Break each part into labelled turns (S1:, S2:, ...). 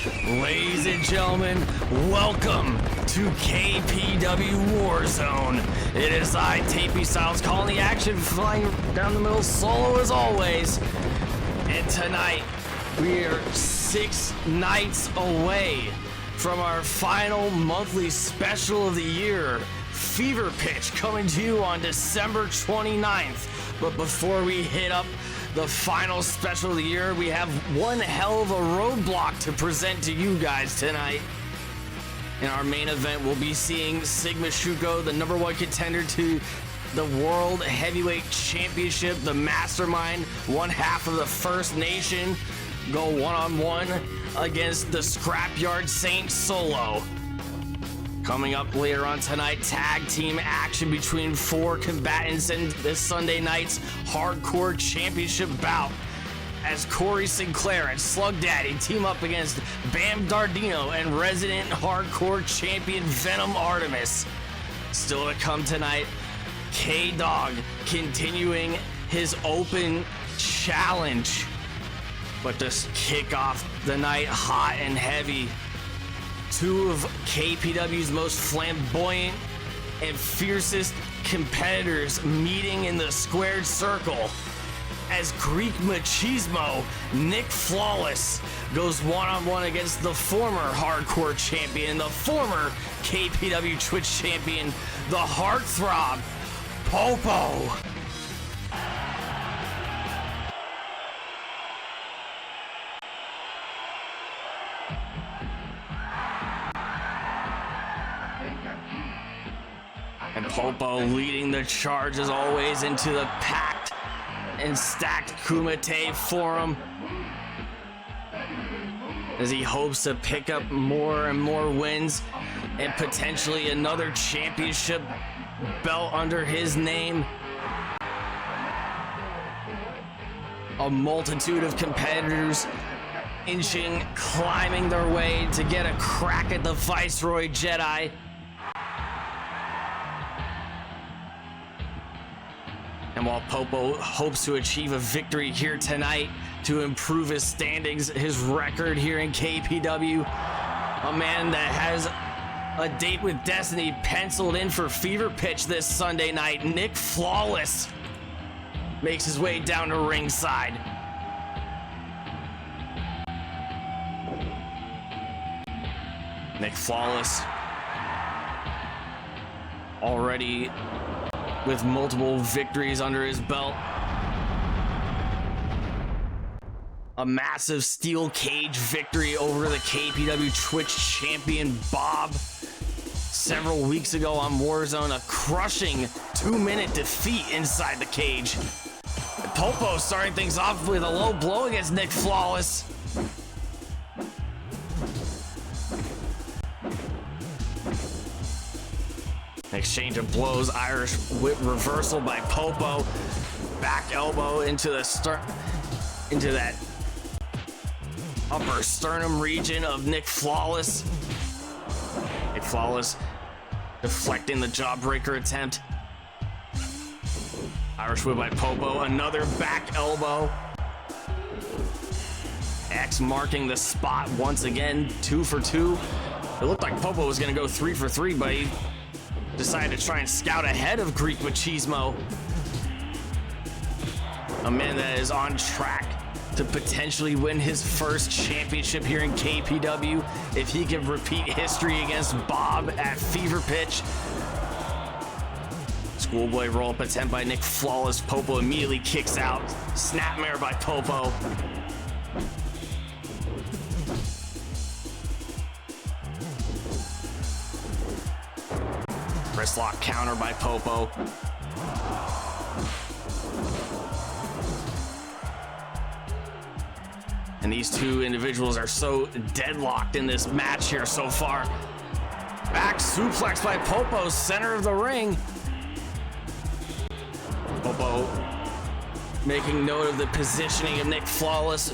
S1: Ladies and gentlemen, welcome to KPW War Zone. It is I, Tapey Styles, calling the action, flying down the middle solo as always. And tonight, we are 6 nights away from our final monthly special of the year, Fever Pitch, coming to you on December 29th. But before we hit up the final special of the year, we have one hell of a roadblock to present to you guys tonight. In our main event, we'll be seeing Sigma Shuko, the #1 contender to the World Heavyweight Championship, the mastermind, one half of the First Nation, go one-on-one against the Scrapyard Saint Solo. Coming up later on tonight, tag team action between 4 combatants in this Sunday night's Hardcore Championship bout, as Corey Sinclair and Slug Daddy team up against Bam Dardino and resident Hardcore Champion Venom Artemis. Still to come tonight, K-Dog continuing his open challenge. But to kick off the night hot and heavy, 2 of KPW's most flamboyant and fiercest competitors meeting in the squared circle, as Greek Machismo Nick Flawless goes one-on-one against the former Hardcore Champion, the former KPW Twitch Champion, the Heartthrob, Popo. And Popo leading the charge as always into the packed and stacked Kumite Forum, as he hopes to pick up more and more wins and potentially another championship belt under his name. A multitude of competitors climbing their way to get a crack at the Viceroy Jedi. And while Popo hopes to achieve a victory here tonight to improve his standings, his record here in KPW, a man that has a date with Destiny penciled in for Fever Pitch this Sunday night, Nick Flawless, makes his way down to ringside. Nick Flawless already with multiple victories under his belt. A massive steel cage victory over the KPW Twitch champion Bob several weeks ago on Warzone, a crushing 2-minute defeat inside the cage. Popo starting things off with a low blow against Nick Flawless. Exchange of blows, Irish whip reversal by Popo, back elbow into that upper sternum region of Nick Flawless. Nick Flawless deflecting the jawbreaker attempt. Irish whip by Popo, another back elbow. X marking the spot once again, 2 for 2. It looked like Popo was gonna go 3 for 3, but he decided to try and scout ahead of Greek Machismo. A man that is on track to potentially win his first championship here in KPW if he can repeat history against Bob at Fever Pitch. Schoolboy roll-up attempt by Nick Flawless. Popo immediately kicks out. Snapmare by Popo. Wristlock counter by Popo. And these two individuals are so deadlocked in this match here so far. Back suplex by Popo, center of the ring. Popo making note of the positioning of Nick Flawless,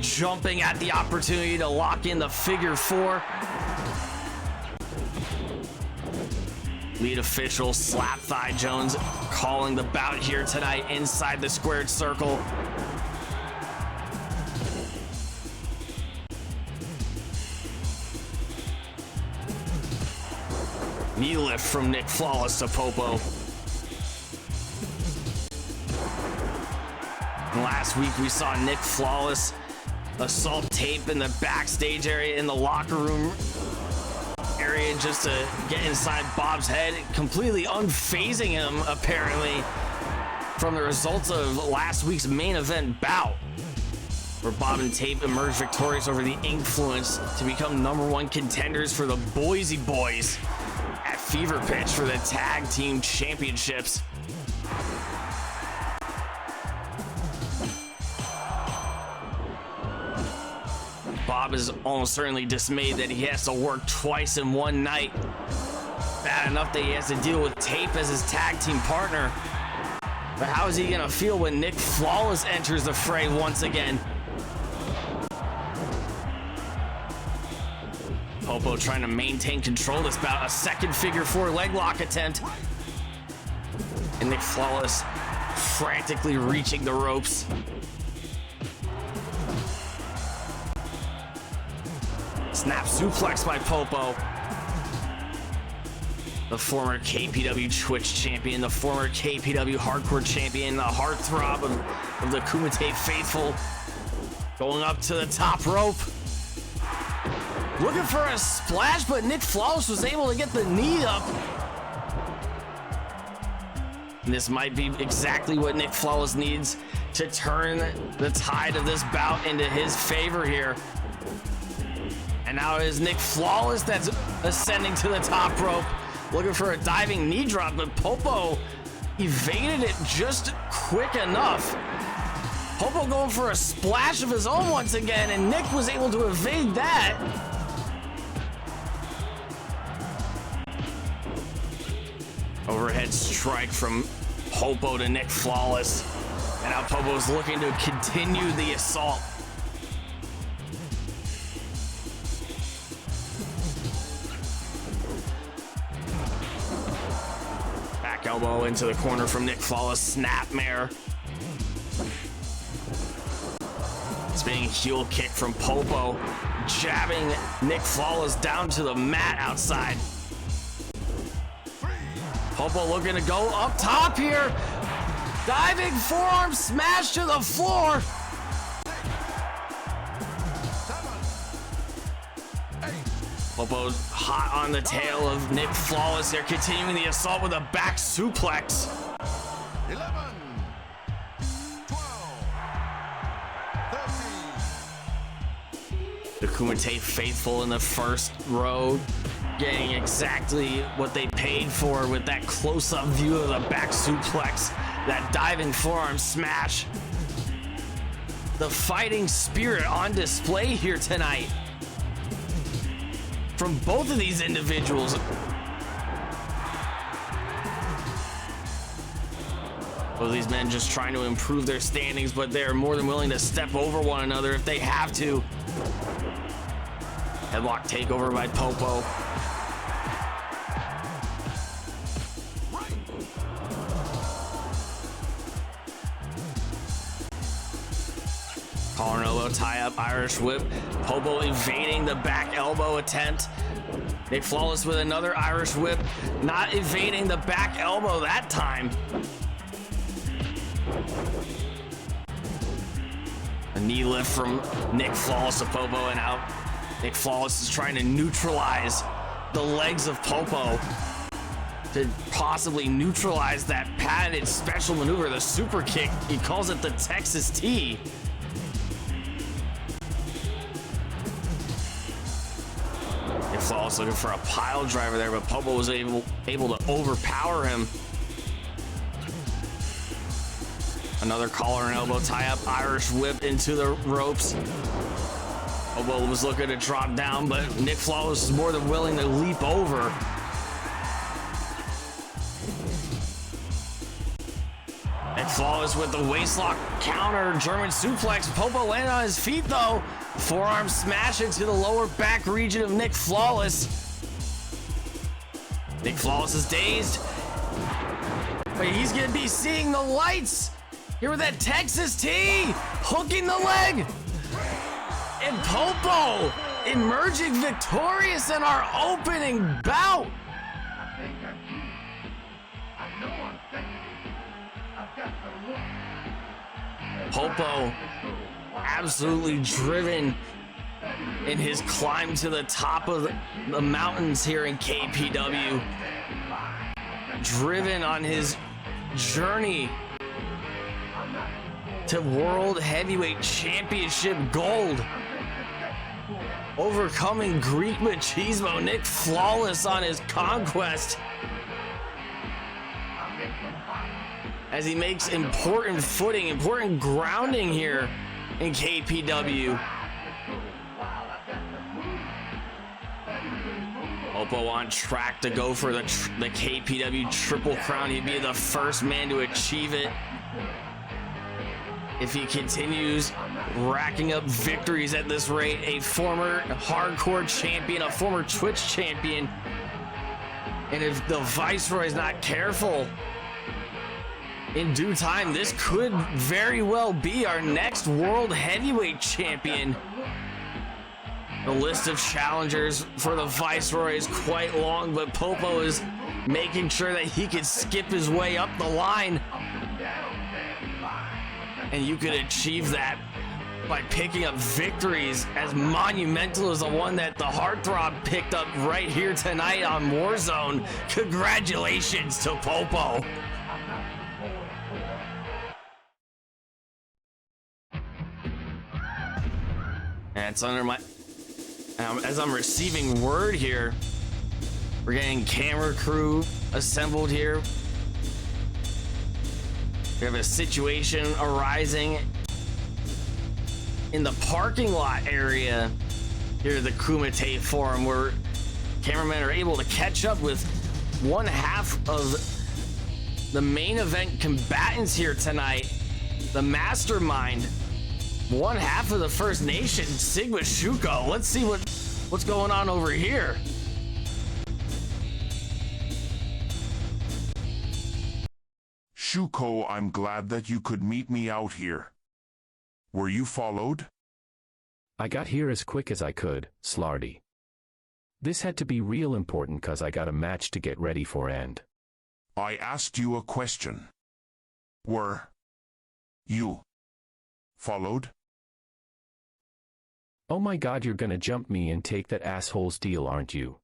S1: jumping at the opportunity to lock in the figure 4. Lead official Slap Thigh Jones calling the bout here tonight inside the squared circle. Knee lift from Nick Flawless to Popo. And last week we saw Nick Flawless assault Tape in the backstage area in the locker room area just to get inside Bob's head, completely unfazing him apparently from the results of last week's main event bout, where Bob and Tape emerged victorious over the Influence to become #1 contenders for the Boise Boys at Fever Pitch for the Tag Team Championships. Bob is almost certainly dismayed that he has to work twice in one night. Bad enough that he has to deal with Tape as his tag team partner. But how is he gonna feel when Nick Flawless enters the fray once again? Popo trying to maintain control of this bout. A second figure 4 leg lock attempt. And Nick Flawless frantically reaching the ropes. Snap suplex by Popo. The former KPW Twitch champion, the former KPW Hardcore champion, the heartthrob of the Kumite faithful, going up to the top rope. Looking for a splash, but Nick Flawless was able to get the knee up. And this might be exactly what Nick Flawless needs to turn the tide of this bout into his favor here. And now it is Nick Flawless that's ascending to the top rope, looking for a diving knee drop, but Popo evaded it just quick enough. Popo going for a splash of his own once again, and Nick was able to evade that. Overhead strike from Popo to Nick Flawless. And now Popo's looking to continue the assault. Back elbow into the corner from Nick Flawless, snapmare. Spinning heel kick from Popo, jabbing Nick Flawless down to the mat outside. Popo looking to go up top here. Diving forearm smash to the floor. Popo's hot on the tail of Nick Flawless here, continuing the assault with a back suplex.
S2: 11, 12, 13.
S1: The Kumite faithful in the first row, getting exactly what they paid for with that close-up view of the back suplex, that diving forearm smash. The fighting spirit on display here tonight from both of these individuals. Both of these men just trying to improve their standings, but they're more than willing to step over one another if they have to. Headlock takeover by Popo. Collar and elbow tie-up, Irish whip. Popo evading the back elbow attempt. Nick Flawless with another Irish whip, not evading the back elbow that time. A knee lift from Nick Flawless to Popo, and out. Nick Flawless is trying to neutralize the legs of Popo to possibly neutralize that patented special maneuver, the super kick. He calls it the Texas T. Nick Flawless looking for a pile driver there, but Popo was able to overpower him. Another collar and elbow tie-up, Irish whip into the ropes. Popo was looking to drop down, but Nick Flawless is more than willing to leap over. Nick Flawless with the waistlock counter, German suplex. Popo landed on his feet though. Forearm smash into the lower back region of Nick Flawless. Nick Flawless is dazed, but he's gonna be seeing the lights here with that Texas T, hooking the leg. And Popo emerging victorious in our opening bout. Popo absolutely driven in his climb to the top of the mountains here in KPW. Driven on his journey to World Heavyweight Championship gold. Overcoming Greek Machismo, Nick flawless on his conquest. As he makes important footing, important grounding here in KPW. Popo on track to go for the KPW Triple Crown. He'd be the first man to achieve it if he continues racking up victories at this rate. A former hardcore champion, a former Twitch champion. And if the Viceroy is not careful, in due time, this could very well be our next World Heavyweight Champion. The list of challengers for the Viceroy is quite long, but Popo is making sure that he can skip his way up the line. And you could achieve that by picking up victories as monumental as the one that the Heartthrob picked up right here tonight on Warzone. Congratulations to Popo. And it's under my, as I'm receiving word here, we're getting camera crew assembled here. We have a situation arising in the parking lot area here at the Kumite Forum, where cameramen are able to catch up with one half of the main event combatants here tonight, the Mastermind. One half of the First Nation, Sigma Shuko. Let's see what's going on over here.
S3: Shuko, I'm glad that you could meet me out here. Were you followed?
S4: I got here as quick as I could, Slarty. This had to be real important cause I got a match to get ready for and
S3: I asked you a question. Were you followed?
S4: oh my god, you're gonna jump me and take that asshole's deal, aren't you?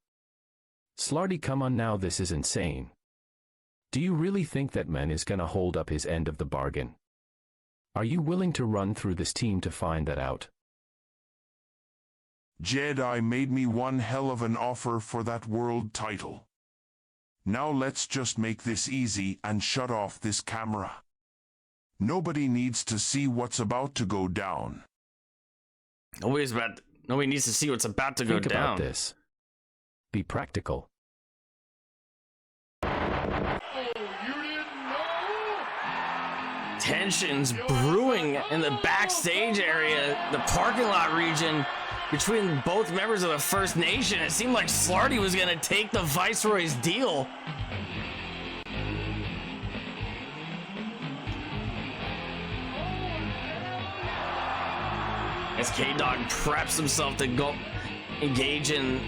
S4: Slarty, come on now, this is insane. Do you really think that man is gonna hold up his end of the bargain? Are you willing to run through this team to find that out?
S3: Jedi made me one hell of an offer for that world title. Now let's just make this easy and shut off this camera. Nobody needs to see what's about to go down.
S1: Nobody needs to see what's about to go down.
S4: Think about this. Be practical.
S1: Tensions brewing in the backstage area, the parking lot region, between both members of the First Nation. It seemed like Slarty was gonna take the Viceroy's deal. As K-Dog preps himself to go engage in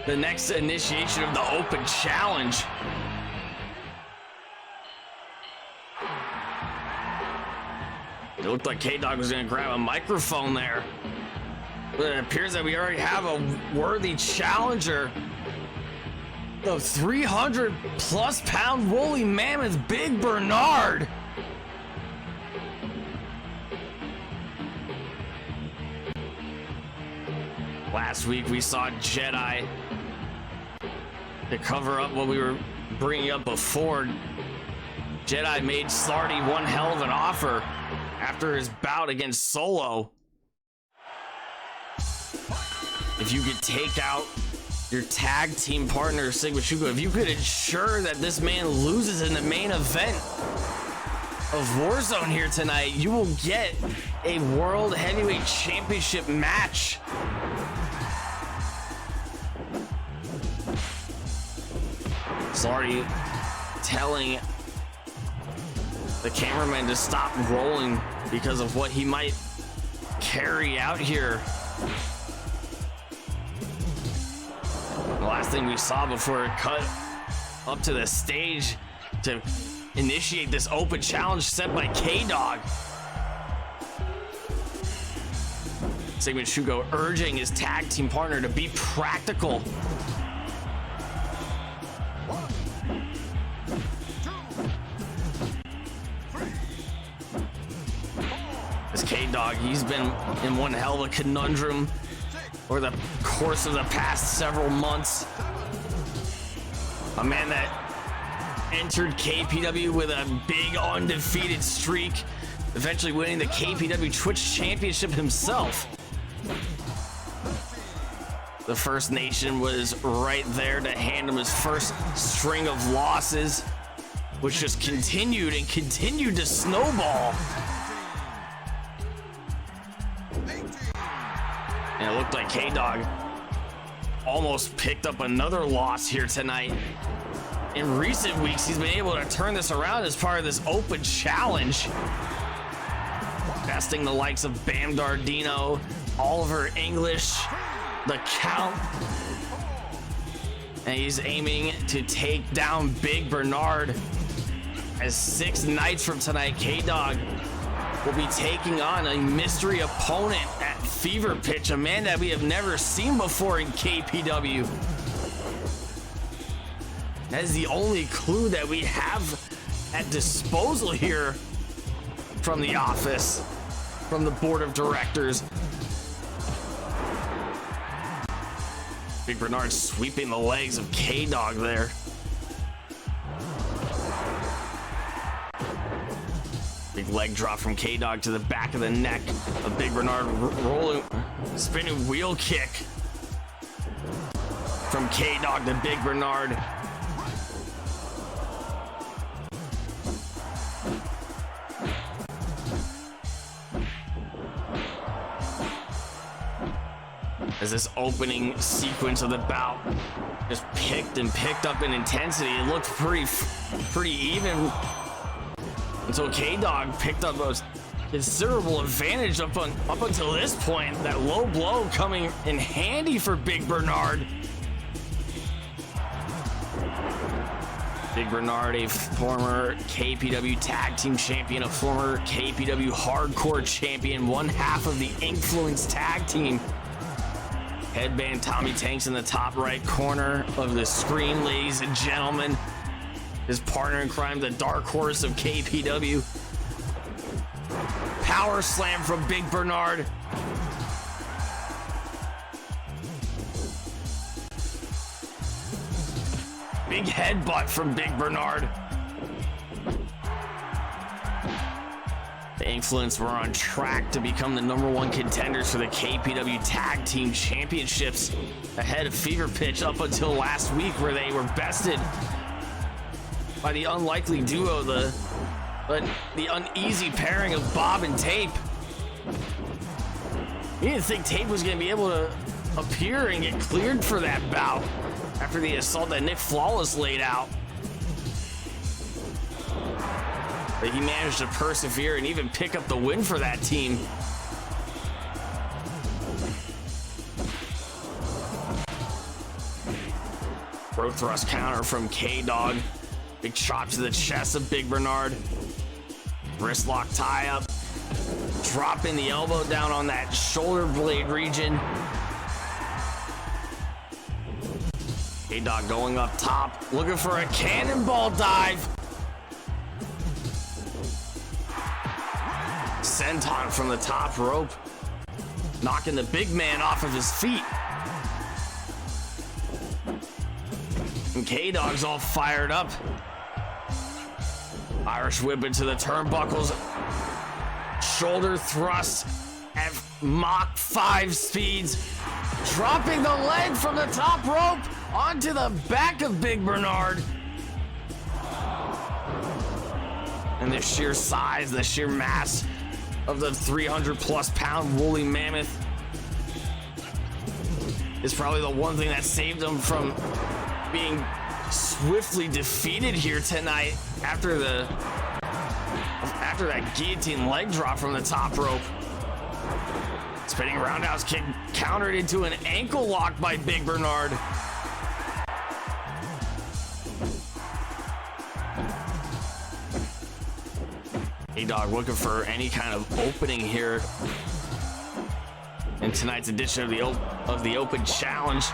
S1: the next initiation of the Open Challenge. It looked like K-Dog was gonna grab a microphone there. But it appears that we already have a worthy challenger. The 300+ pound woolly mammoth, Big Bernard. Last week we saw Jedi, to cover up what we were bringing up before. Jedi made Slarty one hell of an offer after his bout against Solo. If you could take out your tag team partner, Sigma Shuko, if you could ensure that this man loses in the main event of Warzone here tonight, you will get a World Heavyweight Championship match. Slarty telling the cameraman to stop rolling because of what he might carry out here. The last thing we saw before it cut up to the stage to initiate this open challenge set by K-Dog. Sigmund Shugo urging his tag team partner to be practical. This K-Dog, he's been in one hell of a conundrum over the course of the past several months. A man that entered KPW with a big undefeated streak, eventually winning the KPW Twitch Championship himself. The First Nation was right there to hand him his first string of losses, which just continued and continued to snowball. And it looked like K-Dog almost picked up another loss here tonight. In recent weeks, he's been able to turn this around as part of this open challenge, besting the likes of Bam Dardino, Oliver English, the Count, and he's aiming to take down Big Bernard. As 6 nights from tonight, K-Dog will be taking on a mystery opponent at Fever Pitch, a man that we have never seen before in KPW. That is the only clue that we have at disposal here from the office, from the board of directors. Big Bernard sweeping the legs of K-Dog there. Big leg drop from K-Dog to the back of the neck of Big Bernard, rolling, spinning wheel kick from K-Dog to Big Bernard. As this opening sequence of the bout just picked up in intensity, it looked pretty even until K-Dog picked up a considerable advantage up until this point. That low blow coming in handy for Big Bernard. Big Bernard, a former KPW Tag Team Champion, a former KPW Hardcore Champion, one half of the Influence Tag Team. Headband Tommy Tanks in the top right corner of the screen, ladies and gentlemen. His partner in crime, the dark horse of KPW. Power slam from Big Bernard. Big headbutt from Big Bernard. The Influence were on track to become the #1 contenders for the KPW Tag Team Championships ahead of Fever Pitch up until last week, where they were bested by the unlikely duo, the uneasy pairing of Bob and Tape. You didn't think Tape was going to be able to appear and get cleared for that bout after the assault that Nick Flawless laid out. But he managed to persevere and even pick up the win for that team. Throat thrust counter from K-Dog. Big chop to the chest of Big Bernard. Wrist lock tie up. Dropping the elbow down on that shoulder blade region. K-Dog going up top, looking for a cannonball dive. Senton from the top rope, knocking the big man off of his feet. And K-Dog's all fired up. Irish whip into the turnbuckles. Shoulder thrust at Mach 5 speeds. Dropping the leg from the top rope onto the back of Big Bernard. And the sheer size, the sheer mass of the 300+ pound woolly mammoth is probably the one thing that saved him from being swiftly defeated here tonight after that guillotine leg drop from the top rope. Spinning roundhouse kick countered into an ankle lock by Big Bernard. K-Dog looking for any kind of opening here in tonight's edition of the Open Challenge.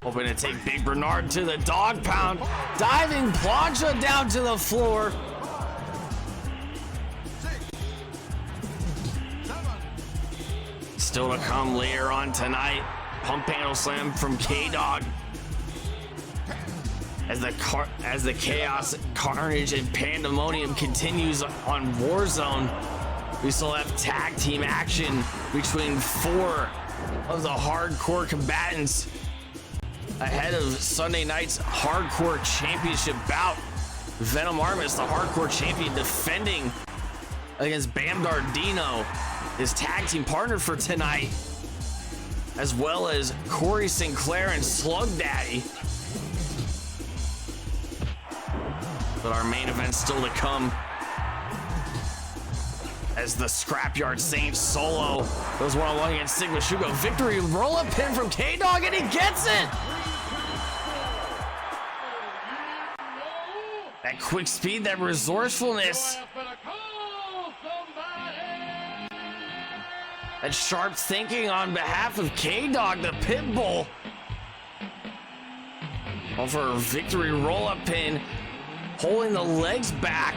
S1: Hoping to take Big Bernard to the dog pound. Diving plancha down to the floor.
S2: 6, 7.
S1: Still to come later on tonight. Pump handle slam from K-Dog. As the chaos, carnage, and pandemonium continues on War Zone, we still have tag team action between 4 of the hardcore combatants ahead of Sunday night's hardcore championship bout. Venom Armis, the hardcore champion, defending against Bam Dardino, his tag team partner for tonight, as well as Corey Sinclair and Slug Daddy. But our main event's still to come, as the Scrapyard Saint solo goes one-on-one against Sigma Shugo. Victory roll-up pin from K-Dog, and he gets it! That quick speed, that resourcefulness, that sharp thinking on behalf of K-Dog, the Pitbull. Over a victory roll-up pin, holding the legs back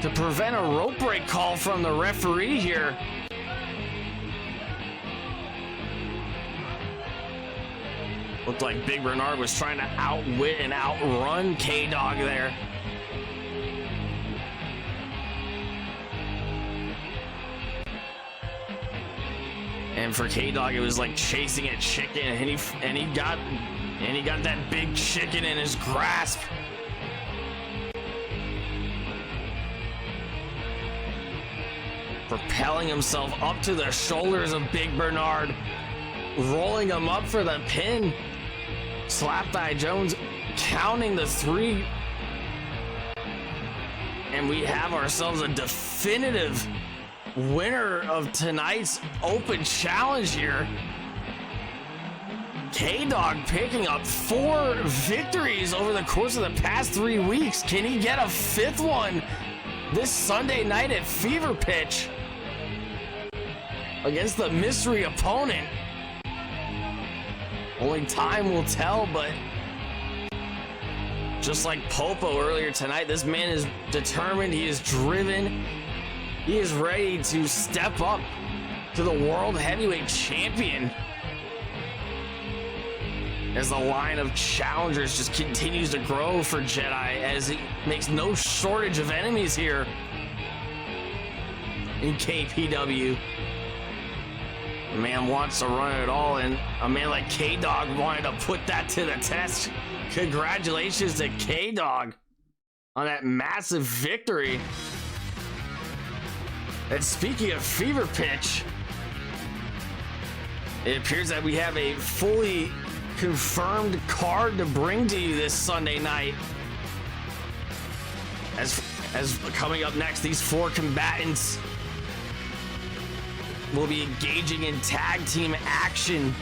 S1: to prevent a rope break call from the referee here. Looked like Big Bernard was trying to outwit and outrun K-Dog there. And for K-Dog, it was like chasing a chicken, and he got that big chicken in his grasp. Propelling himself up to the shoulders of Big Bernard, rolling him up for the pin. Slapthigh Jones counting the 3. And we have ourselves a definitive winner of tonight's Open Challenge here. K-Dog picking up 4 victories over the course of the past 3 weeks. Can he get a 5th one this Sunday night at Fever Pitch against the mystery opponent? Only time will tell, but just like Popo earlier tonight, this man is determined, he is driven, he is ready to step up to the World Heavyweight Champion as the line of challengers just continues to grow for Jedi, as he makes no shortage of enemies here in KPW. The man wants to run it all, and a man like K-Dog wanted to put that to the test. Congratulations to K-Dog on that massive victory. And speaking of Fever Pitch, it appears that we have a fully confirmed card to bring to you this Sunday night. As coming up next, these 4 combatants will be engaging in tag team action.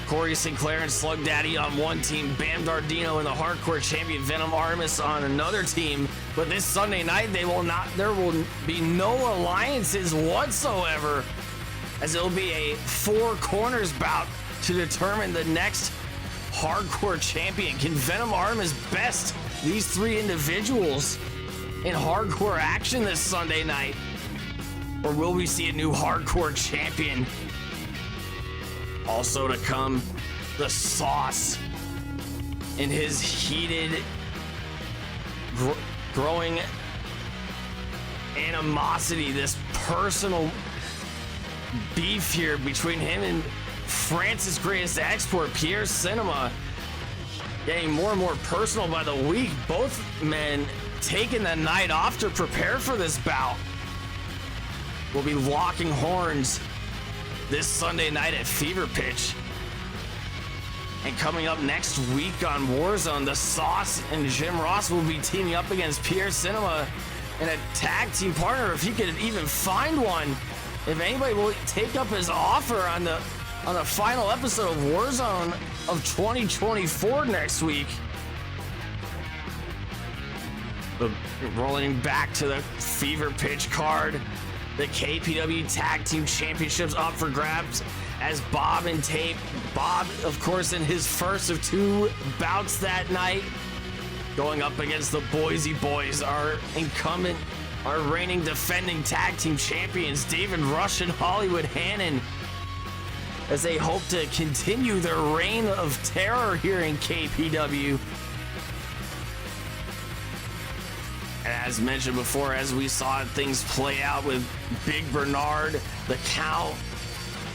S1: Corey Sinclair and Slug Daddy on one team, Bam Dardino and the hardcore champion Venom Armis on another team. But this Sunday night, there will be no alliances whatsoever, as it will be a 4 corners bout to determine the next hardcore champion. Can Venom Armis best these 3 individuals in hardcore action this Sunday night? Or will we see a new hardcore champion? Also to come, the Sauce in his heated, growing animosity, this personal beef here between him and France's greatest export, Pierre Cinema, getting more and more personal by the week. Both men taking the night off to prepare for this bout. We'll be locking horns this Sunday night at Fever Pitch. And coming up next week on Warzone, the Sauce and Jim Ross will be teaming up against Pierre Cinema and a tag team partner, if he could even find one. If anybody will take up his offer on the final episode of Warzone of 2024 next week. But rolling back to the Fever Pitch card, The KPW Tag Team Championships up for grabs as Bob and Tape. Bob, of course, in his first of 2 bouts that night, going up against the Boise Boys, our incumbent, our reigning defending tag team champions, David Rush and Hollywood Hannon, as they hope to continue their reign of terror here in KPW. And as mentioned before, as we saw things play out with Big Bernard, The Count,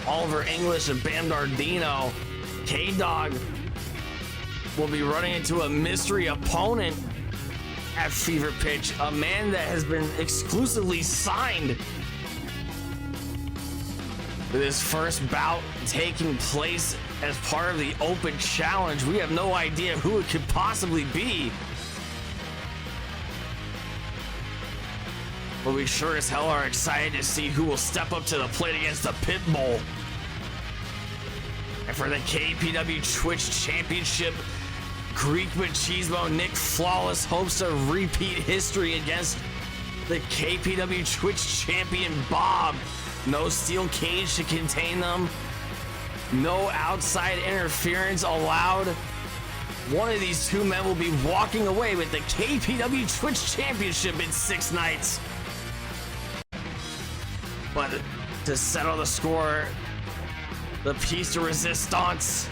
S1: Oliver English, and Bam Dardino, K-Dog will be running into a mystery opponent at Fever Pitch, a man that has been exclusively signed. With his first bout taking place as part of the Open Challenge, we have no idea who it could possibly be. But we sure as hell are excited to see who will step up to the plate against the Pitbull. And for the KPW Twitch Championship, Greek Machismo Nick Flawless hopes to repeat history against the KPW Twitch champion Bob. No steel cage to contain them. No outside interference allowed. One of these 2 men will be walking away with the KPW Twitch Championship in 6 nights. But to settle the score, the piece de resistance,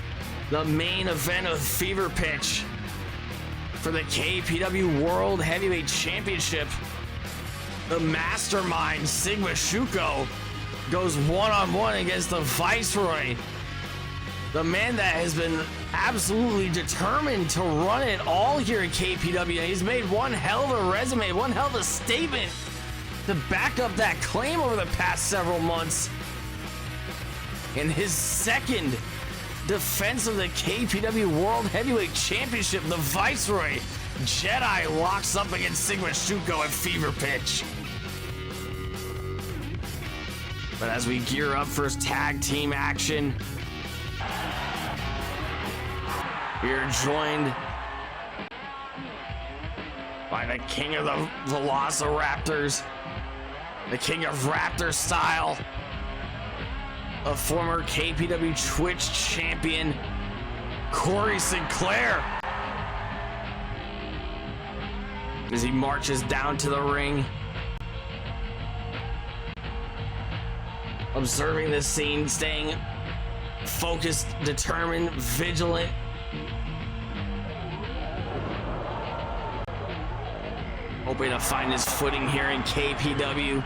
S1: the main event of Fever Pitch for the KPW World Heavyweight Championship, the mastermind Sigma Shuko goes one-on-one against the Viceroy, the man that has been absolutely determined to run it all here at KPW. He's made one hell of a resume, one hell of a statement to back up that claim over the past several months. In his second defense of the KPW World Heavyweight Championship, the Viceroy Jedi locks up against Sigma Shuko at Fever Pitch. But as we gear up for tag team action, we are joined by the king of the Velociraptors, the king of Raptor style, a former KPW Twitch champion, Corey Sinclair, as he marches down to the ring, observing the scene, staying focused, determined, vigilant. Hoping to find his footing here in KPW.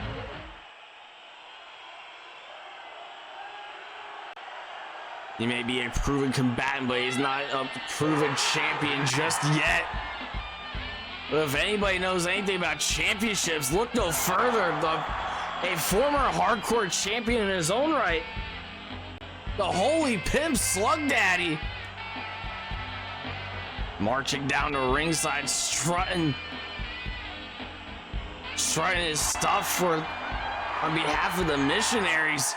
S1: He may be a proven combatant, but he's not a proven champion just yet. But if anybody knows anything about championships, look no further. A former hardcore champion in his own right, the Holy Pimp Slug Daddy, marching down to ringside, strutting his stuff on behalf of the missionaries.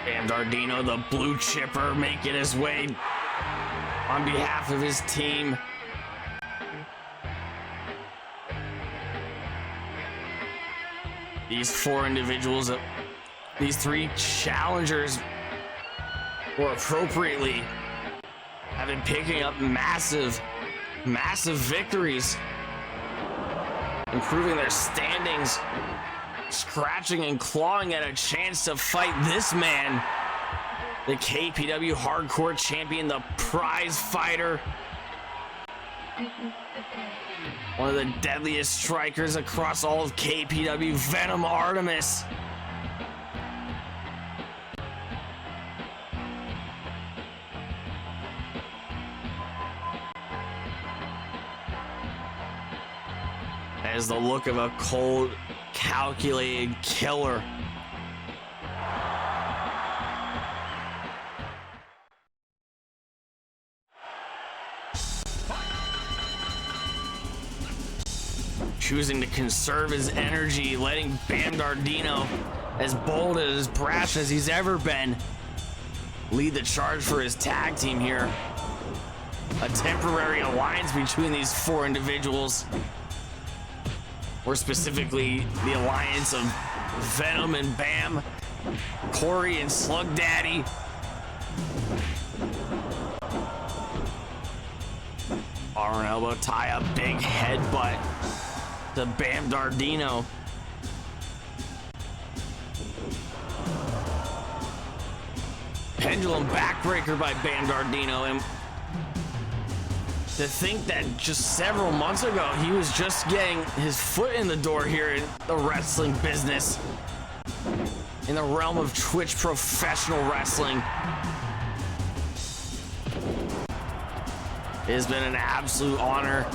S1: And Dardino, the blue chipper, making his way on behalf of his team. These 4 individuals, these 3 challengers, or appropriately, have been picking up massive victories, improving their standings, scratching and clawing at a chance to fight this man, the KPW Hardcore Champion, the prize fighter, one of the deadliest strikers across all of KPW, Venom Artemis. Has the look of a cold, calculated killer. Choosing to conserve his energy, letting Bam Dardino, as bold and as brash as he's ever been, lead the charge for his tag team here. A temporary alliance between these four individuals, or specifically the alliance of Venom and Bam, Corey and Slug Daddy. Arm and elbow tie up, big headbutt to Bam Dardino. Pendulum backbreaker by Bam Dardino. And to think that just several months ago he was just getting his foot in the door here in the wrestling business, in the realm of Twitch professional wrestling. It has been an absolute honor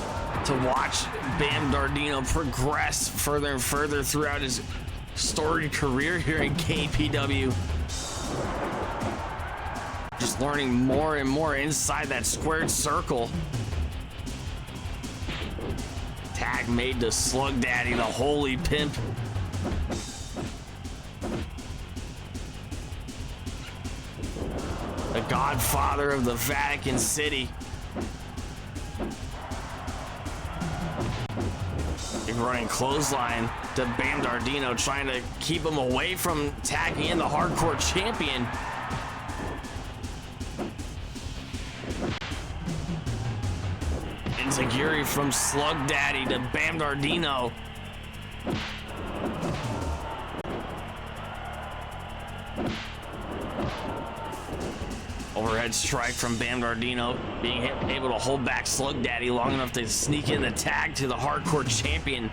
S1: to watch Bam Dardino progress further and further throughout his storied career here in KPW. Just learning more and more inside that squared circle. Tag made to Slug Daddy, the holy pimp. The godfather of the Vatican City. Big running clothesline to Bam Dardino, trying to keep him away from tagging in the hardcore champion. Enziguri from Slug Daddy to Bam Dardino. Overhead strike from Bam Dardino, being able to hold back Slug Daddy long enough to sneak in the tag to the hardcore champion.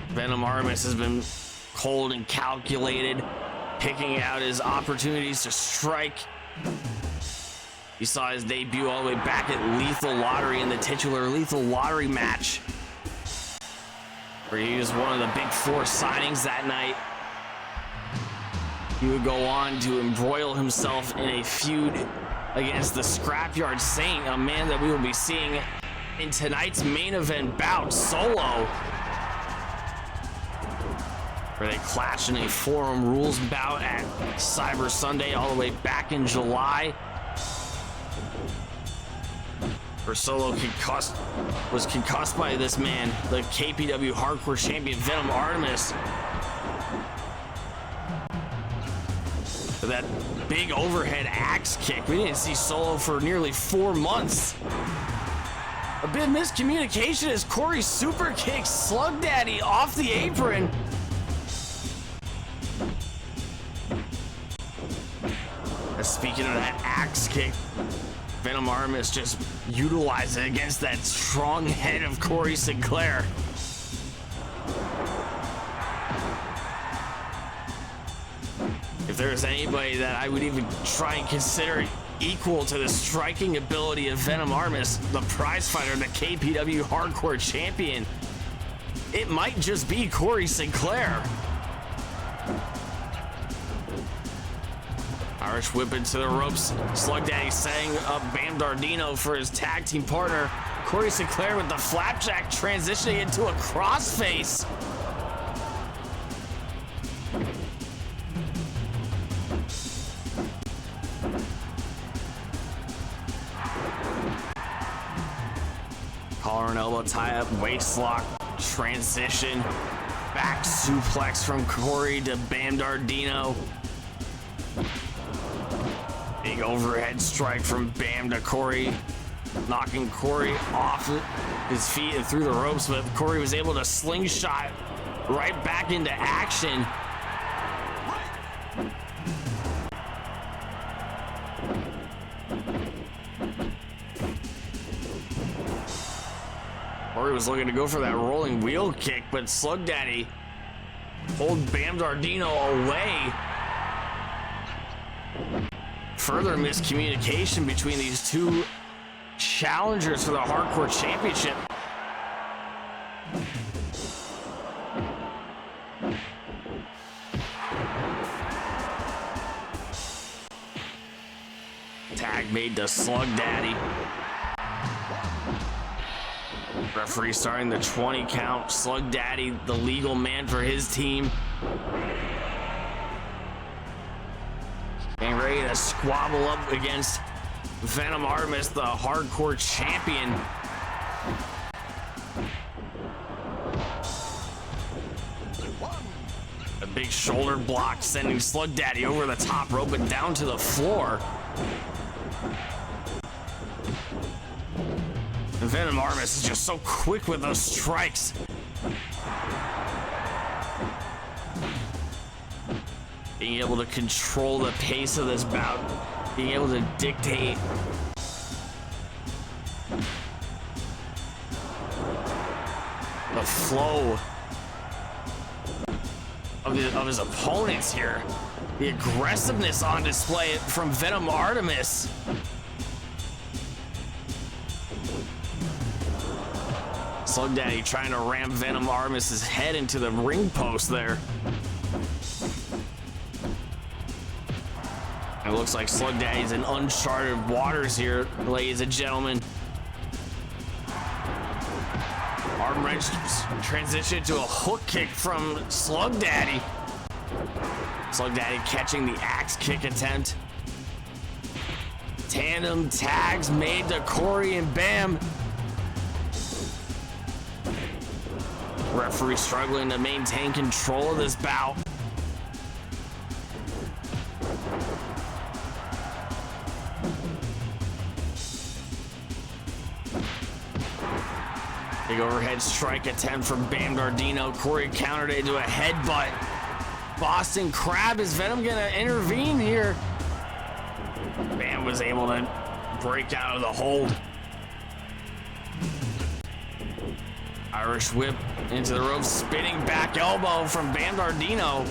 S1: Venom Artemis has been cold and calculated, picking out his opportunities to strike. You saw his debut all the way back at Lethal Lottery in the titular Lethal Lottery match, where he was one of the big four signings that night. He would go on to embroil himself in a feud against the Scrapyard Saint, a man that we will be seeing in tonight's main event bout, Solo, where they clash in a Forum Rules bout at Cyber Sunday all the way back in July. Where Solo was concussed by this man, the KPW Hardcore Champion Venom Artemis. That big overhead axe kick. We didn't see Solo for nearly 4 months. A bit of miscommunication as Corey super kicks Slug Daddy off the apron. Speaking of that axe kick, Venom Artemis just utilized it against that strong head of Corey Sinclair. If there's anybody that I would even try and consider equal to the striking ability of Venom Artemis, the prize fighter, the KPW Hardcore Champion, it might just be Corey Sinclair. Irish whip into the ropes. Slug Daddy setting up Bam Dardino for his tag team partner. Corey Sinclair with the flapjack transitioning into a crossface. Collar and elbow tie up, waist lock, transition, back suplex from Corey to Bam Dardino. Big overhead strike from Bam to Corey, knocking Corey off his feet and through the ropes, but Corey was able to slingshot right back into action. Corey was looking to go for that rolling wheel kick, but Slug Daddy pulled Bam Dardino away. Further miscommunication between these two challengers for the Hardcore Championship. Tag made to Slug Daddy. Referee starting the 20 count. Slug Daddy, the legal man for his team. to squabble up against Venom Artemis, the hardcore champion. A big shoulder block sending Slug Daddy over the top rope and down to the floor. And Venom Artemis is just so quick with those strikes. Being able to control the pace of this bout, being able to dictate the flow of his opponents here. The aggressiveness on display from Venom Artemis. Slug Daddy trying to ram Venom Artemis's head into the ring post there. It looks like Slug Daddy's in uncharted waters here, ladies and gentlemen. Arm wrench transition to a hook kick from Slug Daddy. Slug Daddy catching the axe kick attempt. Tandem tags made to Corey and Bam. Referee struggling to maintain control of this bout. Big overhead strike attempt from Bam Dardino. Corey countered it into a headbutt. Boston Crab, is Venom gonna intervene here? Bam was able to break out of the hold. Irish whip into the rope, spinning back elbow from Bam Dardino.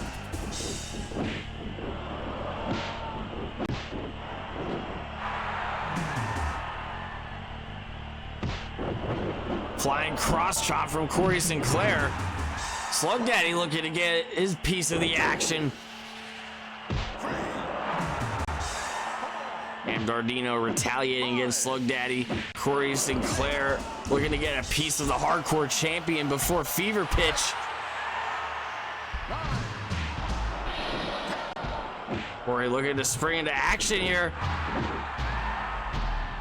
S1: Flying cross chop from Corey Sinclair. Slug Daddy looking to get his piece of the action. And Dardino retaliating against Slug Daddy. Corey Sinclair looking to get a piece of the hardcore champion before fever pitch. Corey looking to spring into action here.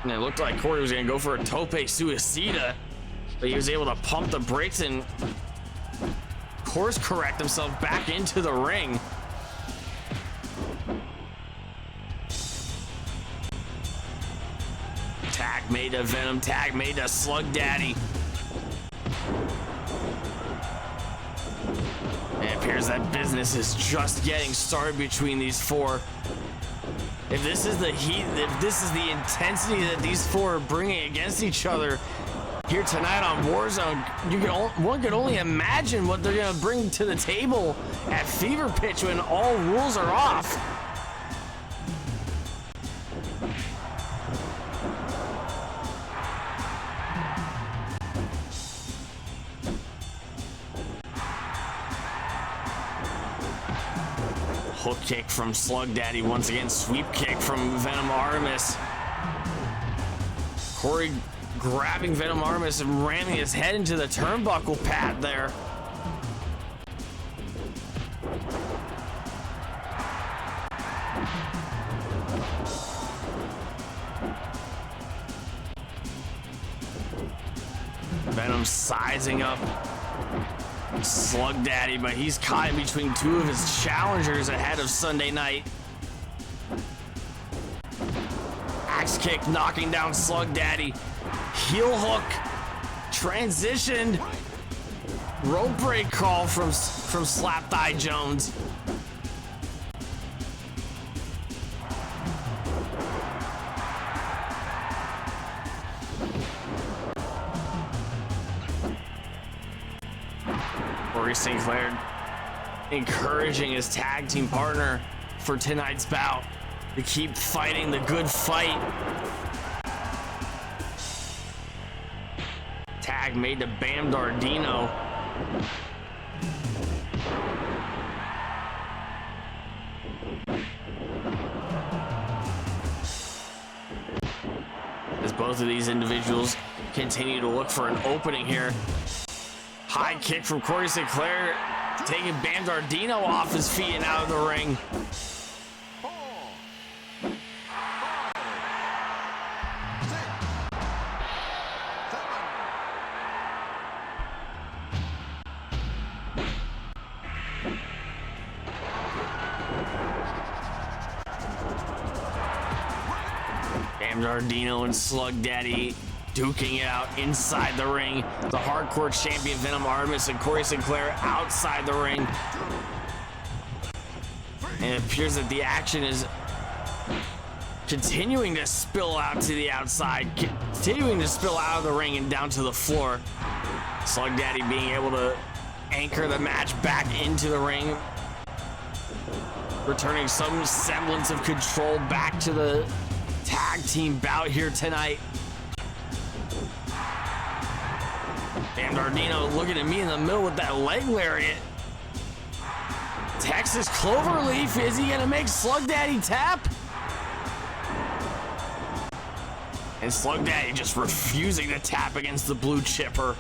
S1: And it looked like Corey was going to go for a tope suicida, but he was able to pump the brakes and course correct himself back into the ring. Tag made to Venom, tag made to Slug Daddy. It appears that business is just getting started between these four. If this is the heat, if this is the intensity that these four are bringing against each other here tonight on Warzone, one could only imagine what they're gonna bring to the table at fever pitch when all rules are off. Hook kick from Slug Daddy. Once again, sweep kick from Venom Artemis. Corey grabbing Venom Artemis and ramming his head into the turnbuckle pad there. Venom sizing up Slug Daddy, but he's caught in between two of his challengers ahead of Sunday night. Axe kick knocking down Slug Daddy. Heel hook transitioned. Rope break call from Slap Thigh Jones. Corey Sinclair encouraging his tag team partner for tonight's bout to keep fighting the good fight. Tag made to Bam Dardino. As both of these individuals continue to look for an opening here. High kick from Corey Sinclair, taking Bam Dardino off his feet and out of the ring. Bam Dardino and Slug Daddy duking it out inside the ring. The hardcore champion Venom Artemis and Corey Sinclair outside the ring. And it appears that the action is continuing to spill out to the outside, continuing to spill out of the ring and down to the floor. Slug Daddy being able to anchor the match back into the ring, returning some semblance of control back to the tag team bout here tonight. Bam Dardino looking at me in the middle with that leg lariat. Texas Cloverleaf, is he gonna make Slug Daddy tap? And Slug Daddy just refusing to tap against the blue chipper.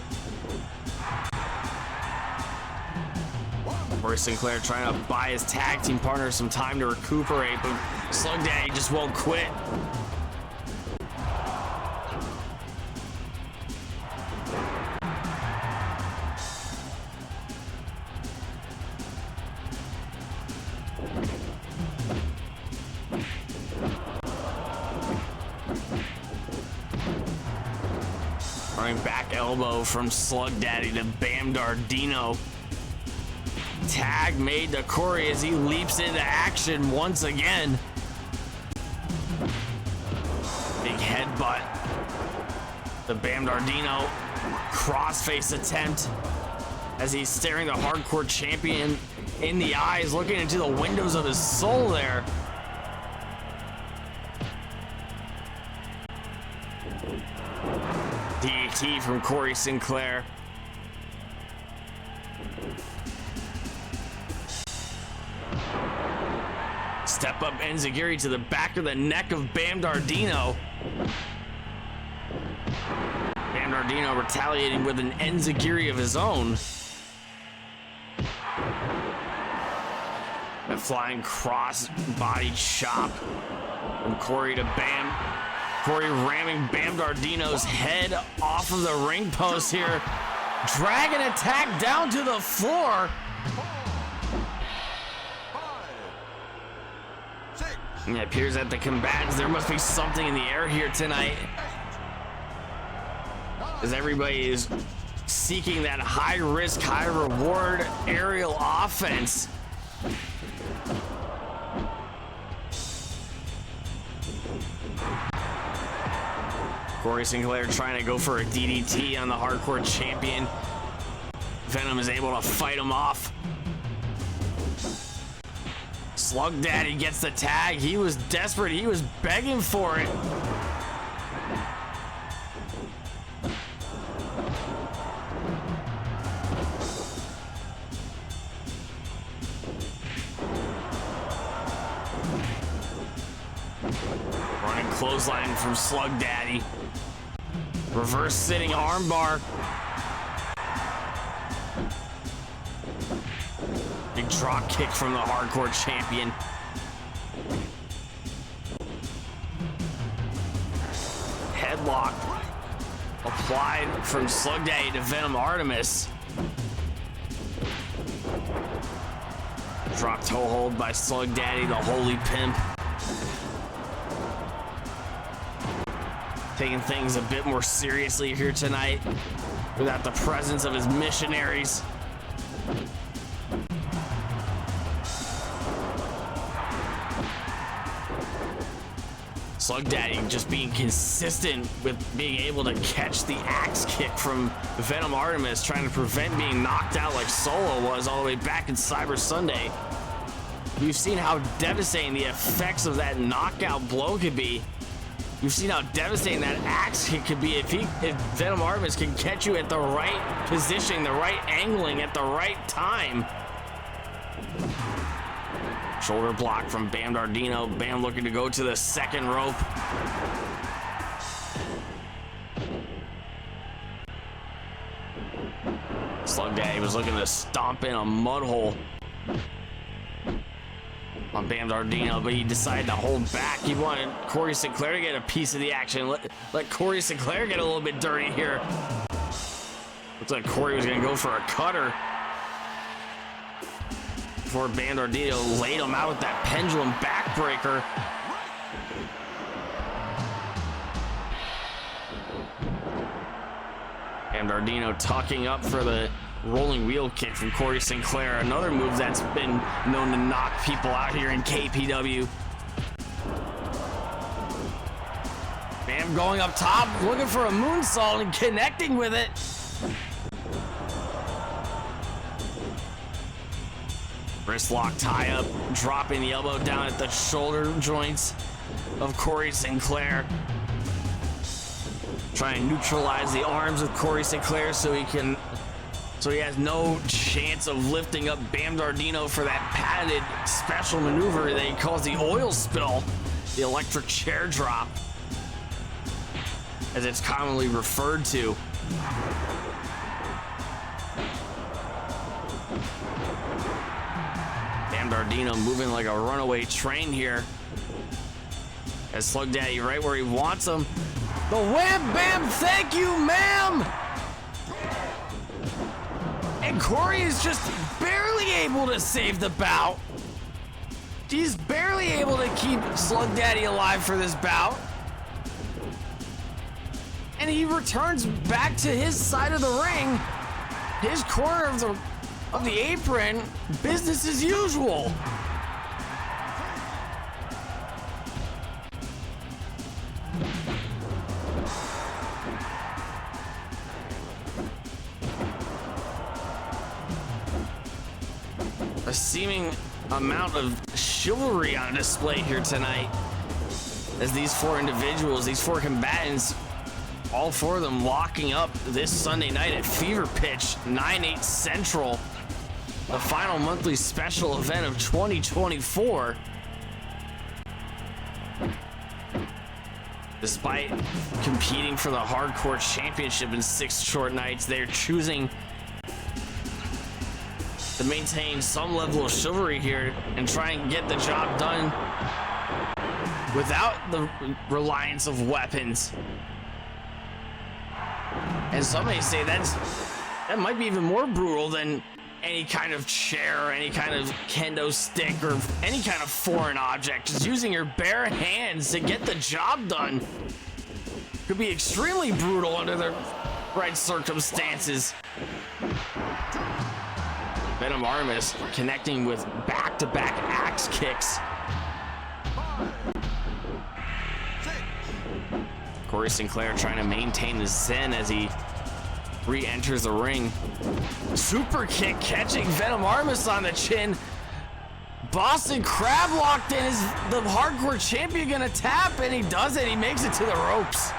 S1: Corey Sinclair trying to buy his tag team partner some time to recuperate, but Slug Daddy just won't quit. Running back elbow from Slug Daddy to Bam Dardino. Tag made to Corey as he leaps into action once again. Big headbutt. The Bam Dardino crossface attempt as he's staring the hardcore champion in the eyes, looking into the windows of his soul there. DDT from Corey Sinclair. Step up enziguri to the back of the neck of Bam Dardino. Bam Dardino retaliating with an enziguri of his own. A flying cross body chop from Corey to Bam. Corey ramming Bam Dardino's head off of the ring post here. Dragon attack down to the floor. And it appears that the combatants, there must be something in the air here tonight, as everybody is seeking that high risk, high reward aerial offense. Corey Sinclair trying to go for a DDT on the hardcore champion. Venom is able to fight him off. Slug Daddy gets the tag. He was desperate. He was begging for it. Running clothesline from Slug Daddy. Reverse sitting armbar. Big drop kick from the hardcore champion. Headlock applied from Slug Daddy to Venom Artemis. Drop toe hold by Slug Daddy, the holy pimp. Taking things a bit more seriously here tonight without the presence of his missionaries. Slug Daddy just being consistent with being able to catch the axe kick from Venom Artemis, trying to prevent being knocked out like Solo was all the way back in Cyber Sunday. We've seen how devastating the effects of that knockout blow could be. You've seen how devastating that axe kick could be if Venom Artemis can catch you at the right position, the right angling at the right time. Shoulder block from Bam Dardino. Bam looking to go to the second rope. Slug Daddy was looking to stomp in a mud hole on Bam Dardino, but he decided to hold back. He wanted Corey Sinclair to get a piece of the action. Let Corey Sinclair get a little bit dirty here. Looks like Corey was gonna go for a cutter before Bam Dardino laid him out with that pendulum backbreaker. Bam Dardino tucking up for the rolling wheel kick from Corey Sinclair. Another move that's been known to knock people out here in KPW. Bam going up top, looking for a moonsault and connecting with it. Wrist lock tie up, dropping the elbow down at the shoulder joints of Corey Sinclair. Trying to neutralize the arms of Corey Sinclair so he has no chance of lifting up Bam Dardino for that patented special maneuver that he calls the oil spill, the electric chair drop, as it's commonly referred to. Bam Dardino moving like a runaway train here. As Slug Daddy right where he wants him. The wham bam, thank you, ma'am! And Corey is just barely able to save the bout. He's barely able to keep Slug Daddy alive for this bout. And he returns back to his side of the ring, his corner of the apron, business as usual. A seeming amount of chivalry on display here tonight, as these four individuals, these four combatants, all four of them locking up this Sunday night at Fever Pitch, 9/8 Central, the final monthly special event of 2024. Despite competing for the Hardcore Championship in 6 short nights, they're choosing to maintain some level of chivalry here and try and get the job done without the reliance of weapons. And some may say that might be even more brutal than any kind of chair, or any kind of kendo stick, or any kind of foreign object. Just using your bare hands to get the job done could be extremely brutal under the right circumstances. Venom Artemis connecting with back-to-back axe kicks.
S2: 6.
S1: Corey Sinclair trying to maintain the zen as he re-enters the ring. Super kick catching Venom Artemis on the chin. Boston Crab locked in. Is the Hardcore Champion gonna tap? And he does it. He makes it to the ropes.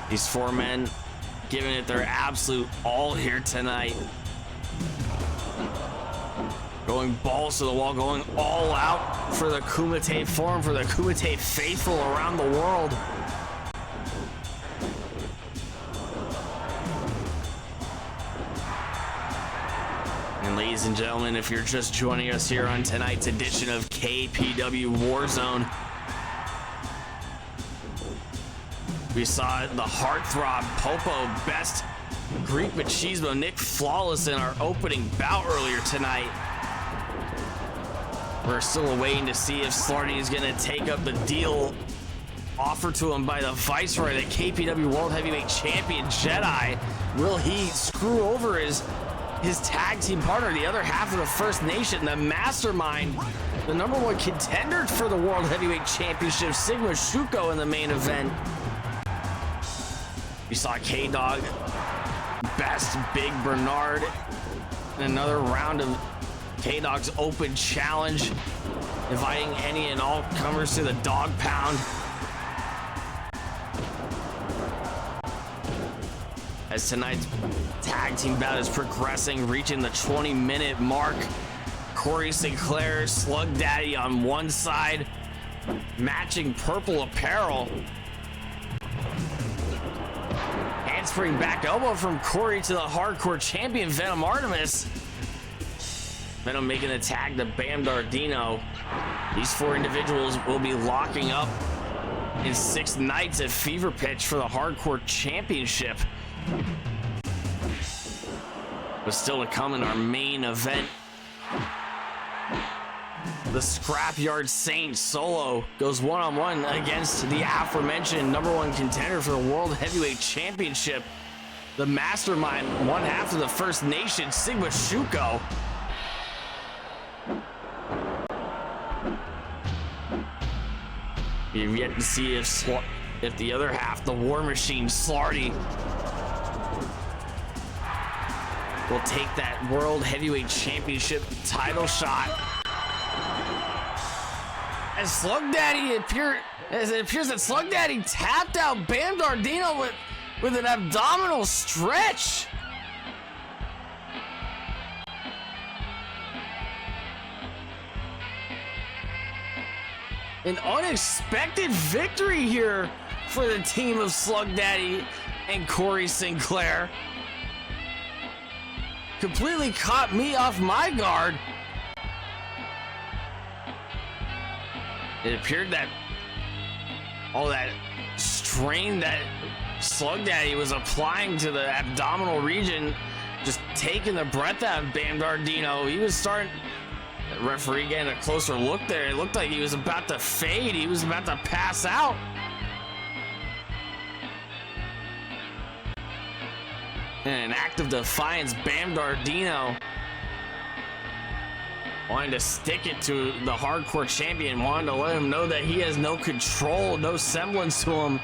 S1: These four men giving it their absolute all here tonight. Going balls to the wall, going all out for the Kumite Forum, for the Kumite faithful around the world. And ladies and gentlemen, if you're just joining us here on tonight's edition of KPW War Zone, we saw the heartthrob Popo best Greek Machismo Nick Flawless in our opening bout earlier tonight. We're still waiting to see if Slarty is going to take up the deal offered to him by the Viceroy, the KPW World Heavyweight Champion Jedi. Will he screw over his tag team partner, the other half of the First Nation, the mastermind, the #1 contender for the World Heavyweight Championship, Sigma Shuko, in the main event? We saw K-Dog best Big Bernard in another round of K-Dog's open challenge, inviting any and all comers to the dog pound. As tonight's tag team bout is progressing, reaching the 20-minute mark. Corey Sinclair, Slug Daddy on one side, matching purple apparel. Handspring back elbow from Corey to the Hardcore Champion, Venom Artemis. Venom making the tag to Bam Dardino. These four individuals will be locking up in 6 nights at Fever Pitch for the Hardcore Championship. But still to come in our main event. The Scrapyard Saint Solo goes one-on-one against the aforementioned #1 contender for the World Heavyweight Championship, the mastermind, one half of the First Nation, Sigma Shuko. You've yet to see if the other half, the War Machine, Slarty, will take that World Heavyweight Championship title shot. As it appears that Slug Daddy tapped out Bam Dardino with an abdominal stretch. An unexpected victory here for the team of Slug Daddy and Corey Sinclair. Completely caught me off my guard. It appeared that all that strain that Slug Daddy was applying to the abdominal region, just taking the breath out of Bam Dardino. He was starting, the referee getting a closer look there. It looked like he was about to fade. He was about to pass out. In an act of defiance, Bam Dardino wanted to stick it to the hardcore champion, wanted to let him know that he has no control, no semblance to him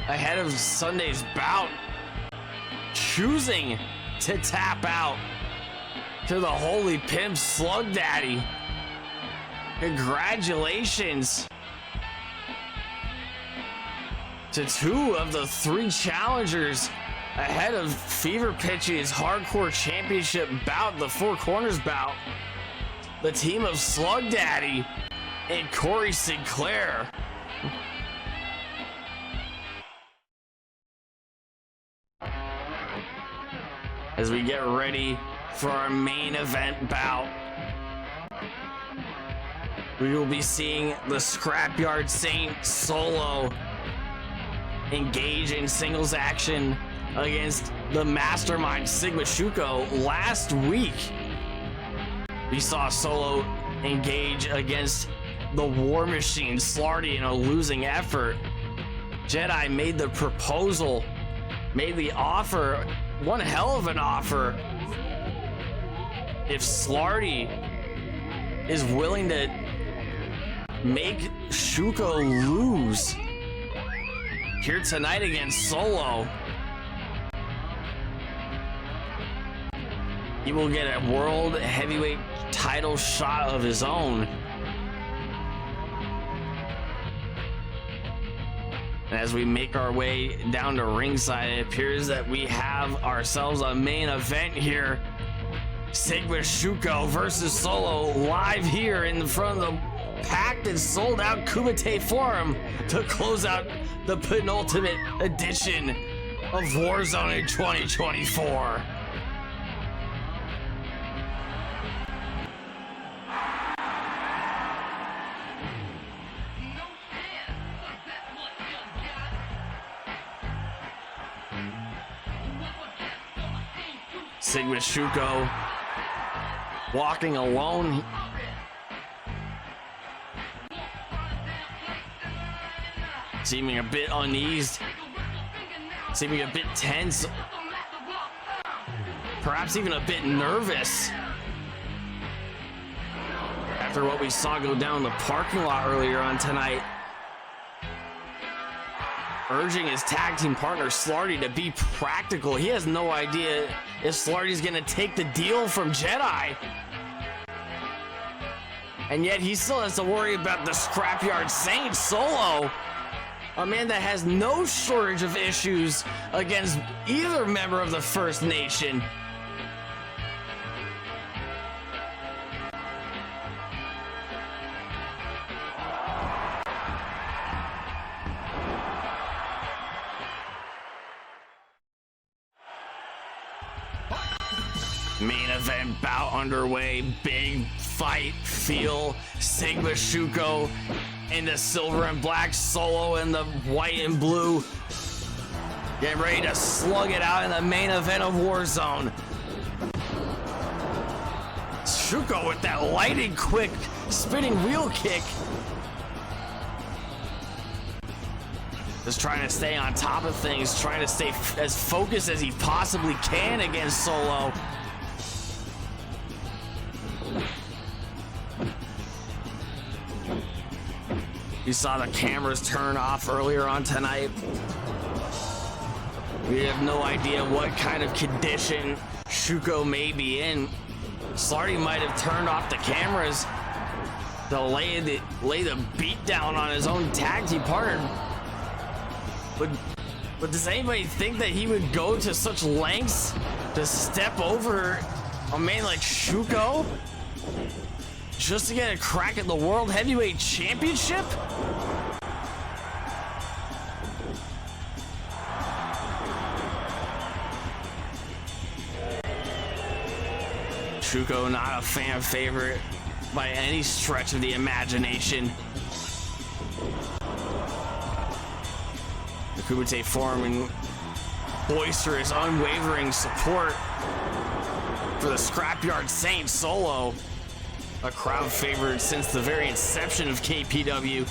S1: ahead of Sunday's bout, choosing to tap out to the Holy Pimp Slug Daddy. Congratulations to 2 of the 3 challengers ahead of Fever Pitch's hardcore championship bout, the Four Corners bout. The team of Slug Daddy and Corey Sinclair. As we get ready for our main event bout, we will be seeing the Scrapyard Saint Solo engage in singles action against the mastermind Sigma Shuko. Last week, we saw Solo engage against the War Machine, Slarty, in a losing effort. Jedi made the proposal, made the offer, one hell of an offer. If Slarty is willing to make Shuko lose here tonight against Solo, he will get a World Heavyweight title shot of his own. And as we make our way down to ringside, it appears that we have ourselves a main event here. Sigma Shuko versus Solo, live here in front of the packed and sold out Kumite Forum to close out the penultimate edition of Warzone in 2024. Sigma Shuko walking alone. Seeming a bit uneased. Seeming a bit tense. Perhaps even a bit nervous. After what we saw go down in the parking lot earlier on tonight. Urging his tag team partner Slarty to be practical. He has no idea if Slarty's gonna take the deal from Jedi. And yet he still has to worry about the Scrapyard Saint Solo. A man that has no shortage of issues against either member of the First Nation. Main event bout underway. Big fight feel. Sigma Shuko in the silver and black, Solo in the white and blue. Getting ready to slug it out in the main event of Warzone. Shuko with that lightning quick spinning wheel kick. Just trying to stay on top of things, trying to stay as focused as he possibly can against Solo. You saw the cameras turn off earlier on tonight. We have no idea what kind of condition Shuko may be in. Slarty might have turned off the cameras to lay the beat down on his own tag team partner. But does anybody think that he would go to such lengths to step over a man like Shuko just to get a crack at the World Heavyweight Championship? Shuko not a fan favorite by any stretch of the imagination. The Kumite forming boisterous, unwavering support for the Scrapyard Saint Solo, a crowd favorite since the very inception of KPW.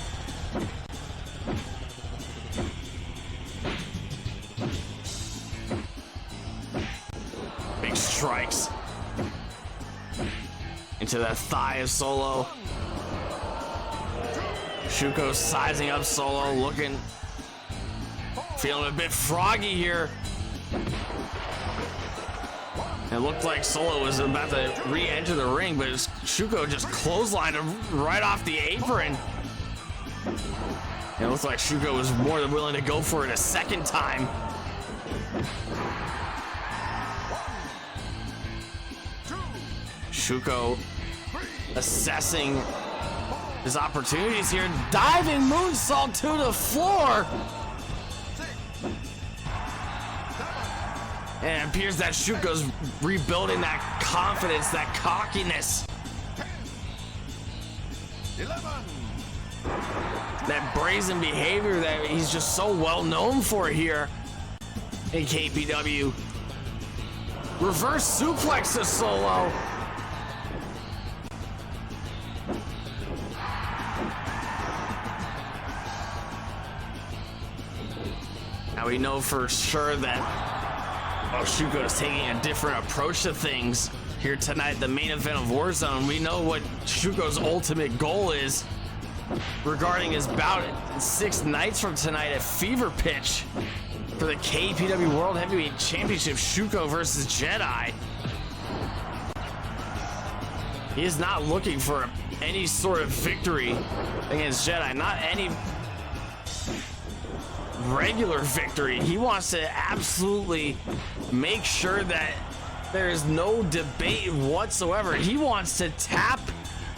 S1: Big strikes into the thigh of Solo. Shuko sizing up Solo, looking, feeling a bit froggy here. It looked like Solo was about to re-enter the ring, but Shuko just clotheslined him right off the apron. It looked like Shuko was more than willing to go for it a second time. Shuko assessing his opportunities here. Diving moonsault to the floor. And it appears that Shuko's rebuilding that confidence, that cockiness.
S2: 11.
S1: That brazen behavior that he's just so well known for here in KPW. Reverse suplex to Solo. Now we know for sure that Shuko is taking a different approach to things here tonight, the main event of War Zone. We know what Shuko's ultimate goal is regarding his bout 6 nights from tonight at Fever Pitch for the KPW World Heavyweight Championship, Shuko versus Jedi. He is not looking for any sort of victory against Jedi, not any regular victory. He wants to absolutely make sure that there is no debate whatsoever. He wants to tap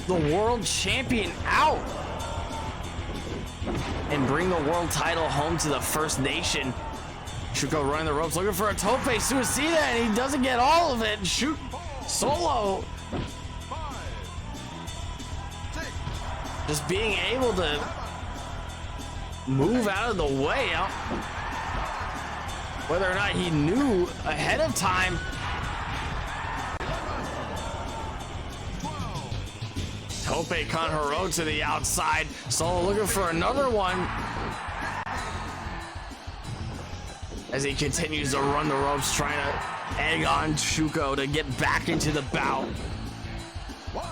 S1: the world champion out and bring the world title home to the First Nation. Shuko running the ropes, looking for a tope suicida, and he doesn't get all of it. Shoot, Solo
S2: 5, 6,
S1: just being able to move out of the way. Whether or not he knew ahead of time.
S2: 12.
S1: Tope con hero to the outside. Solo looking for another one as he continues to run the ropes, trying to egg on Shuko to get back into the bout.
S2: 1.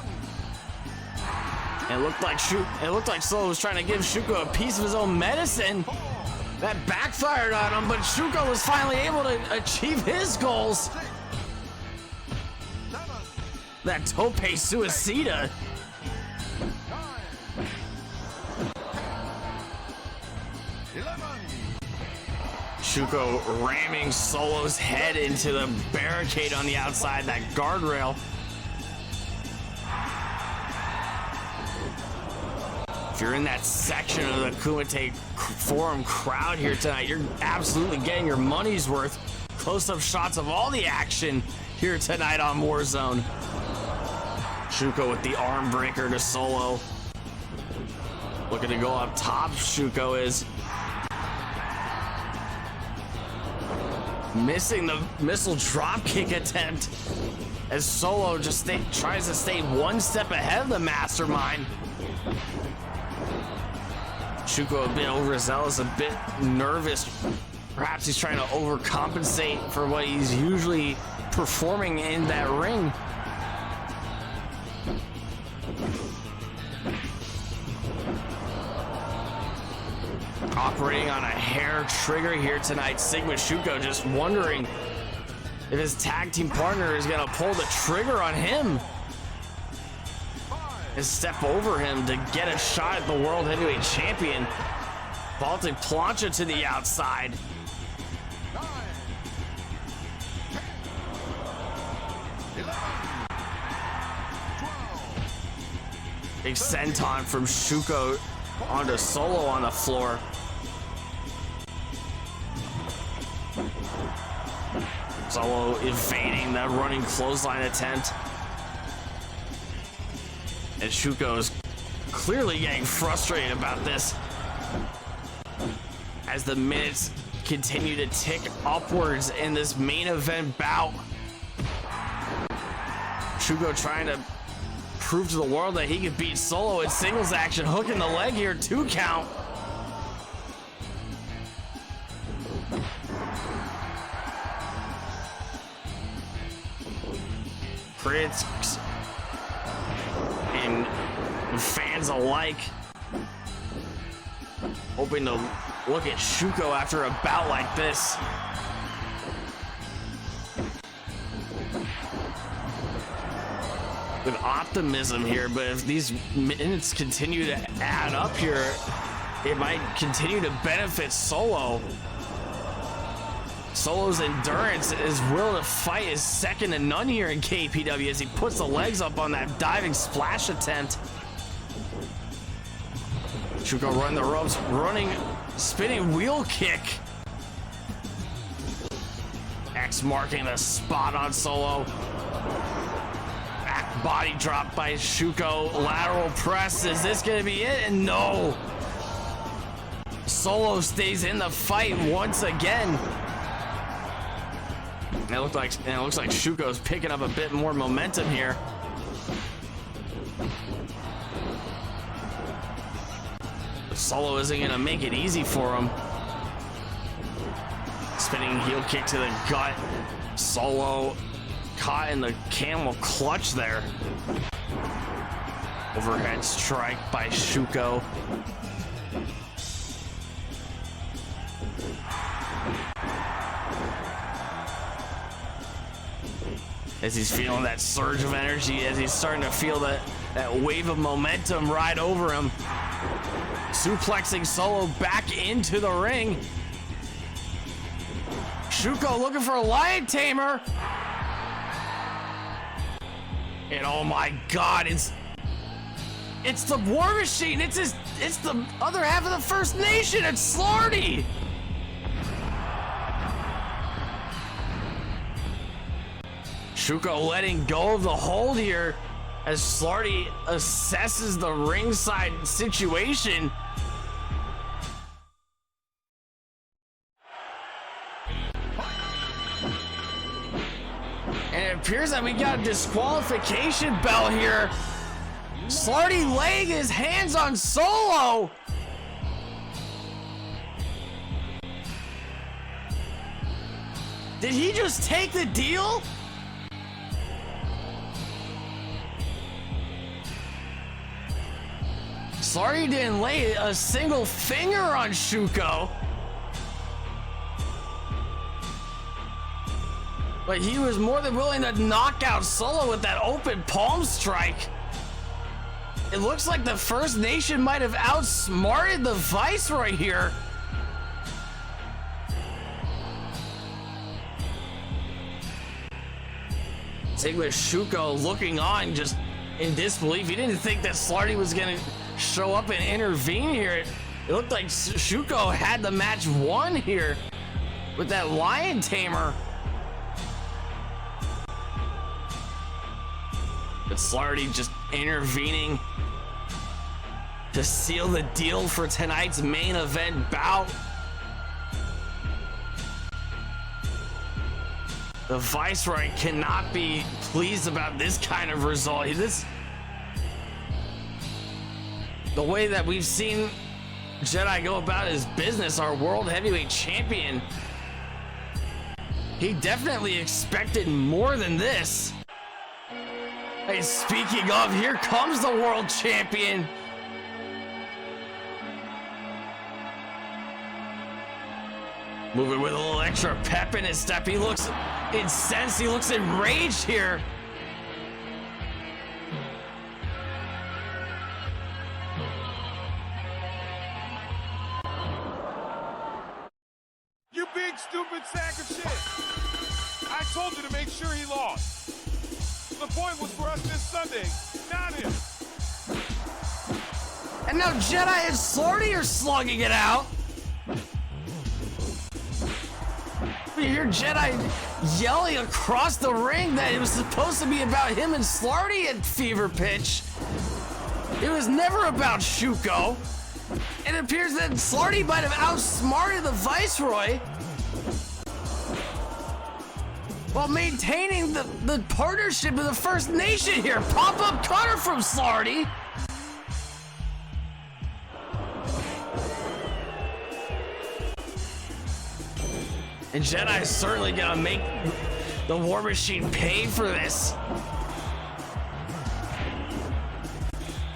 S1: It looked like Solo was trying to give Shuko a piece of his own medicine. That backfired on him, but Shuko was finally able to achieve his goals.
S2: 6, 7,
S1: That tope suicida.
S2: 9, 11.
S1: Shuko ramming Solo's head into the barricade on the outside, that guardrail. If you're in that section of the Kumite Forum crowd here tonight, you're absolutely getting your money's worth. Close-up shots of all the action here tonight on War Zone. Shuko with the arm breaker to Solo. Looking to go up top, Shuko is. Missing the missile drop kick attempt as Solo just tries to stay one step ahead of the mastermind. Shuko a bit overzealous, a bit nervous. Perhaps he's trying to overcompensate for what he's usually performing in that ring. Operating on a hair trigger here tonight. Sigma Shuko just wondering if his tag team partner is gonna pull the trigger on him and step over him to get a shot at the World Heavyweight Champion. Baltic plancha to the outside.
S2: 9, 10, 11, 12.
S1: Big senton from Shuko onto Solo on the floor. Solo evading that running clothesline attempt. And Shuko is clearly getting frustrated about this as the minutes continue to tick upwards in this main event bout. Shuko trying to prove to the world that he could beat Solo in singles action, hooking the leg here, 2 count. Critics and fans alike hoping to look at Shuko after a bout like this. With optimism here, but if these minutes continue to add up here, it might continue to benefit Solo. Solo's endurance, his will to fight is second to none here in KPW as he puts the legs up on that diving splash attempt. Shuko running the ropes, running, spinning wheel kick. X marking the spot on Solo. Back body drop by Shuko, lateral press. Is this gonna be it? And no. Solo stays in the fight once again. It looks like Shuko's picking up a bit more momentum here. But Solo isn't gonna make it easy for him. Spinning heel kick to the gut. Solo caught in the camel clutch there. Overhead strike by Shuko. As he's feeling that surge of energy, as he's starting to feel that wave of momentum ride over him. Suplexing Solo back into the ring. Shuko looking for a lion tamer. And oh my God, it's the War Machine. It's the other half of the First Nation. It's Slarty. Shuko letting go of the hold here as Slarty assesses the ringside situation. And it appears that we got a disqualification bell here. Slarty laying his hands on Solo. Did he just take the deal? Slarty didn't lay a single finger on Shuko. But he was more than willing to knock out Solo with that open palm strike. It looks like the First Nation might have outsmarted the Viceroy here. Sigma Shuko looking on just in disbelief. He didn't think that Slarty was gonna show up and intervene here. It looked like Shuko had the match won here with that lion tamer. But Slarty just intervening to seal the deal for tonight's main event bout. The Viceroy cannot be pleased about this kind of result. The way that we've seen Jedi go about his business, our world heavyweight champion, he definitely expected more than this. Hey, speaking of, here comes the world champion. Moving with a little extra pep in his step. He looks incensed. He looks enraged here.
S2: You big stupid sack of shit. I told you to make sure he lost. The point was for us this Sunday, not him.
S1: And now Jedi and Slarty are slugging it out. You hear Jedi yelling across the ring that it was supposed to be about him and Slarty at fever pitch. It was never about Shuko. It appears that Slarty might have outsmarted the Viceroy while maintaining the partnership of the First Nation here. Pop-up cutter from Slarty. And Jedi's certainly gonna make the War Machine pay for this.